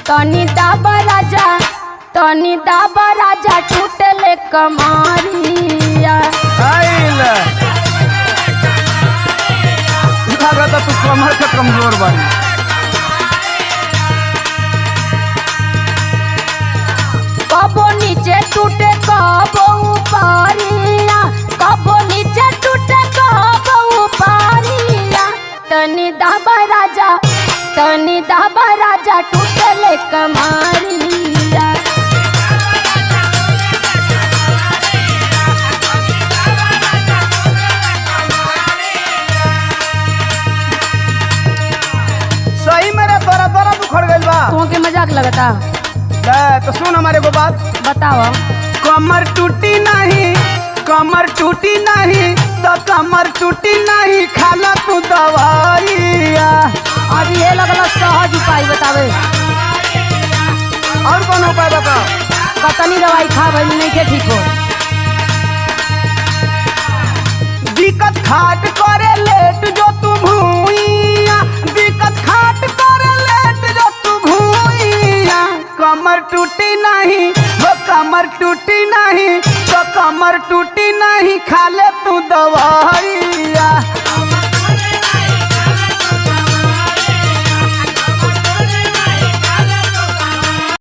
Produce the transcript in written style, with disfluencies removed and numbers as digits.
तनी दाबा राजा टूटले कमारिया। लगता तू कमर से कमजोर बानी। कबो नीचे टूटे कबो ऊपरिया, कबो नीचे टूटे कबो ऊपरिया। तनी दाबा राजा टूटले कमारिया। सही मेरे तोरा उखड़ गइल बा। तुमके मजाक लगता? तो सुन हमारे को बात बताओ। कमर टूटी नहीं तो कमर टूटी नहीं, खाला तू दवाइया। अब ये लगल सहज उपाय बतावे। और कौन उपाय बता? कतनी दवाई खा भाई नहीं के ठीक हो। दिक्कत खाट करे लेट जो तू भूइया, दिक्कत खाट करे लेट जो तू भूइया। कमर टूटी नहीं वो कमर टूटी नहीं तो कमर टूटी नहीं, खा ले तू दवा।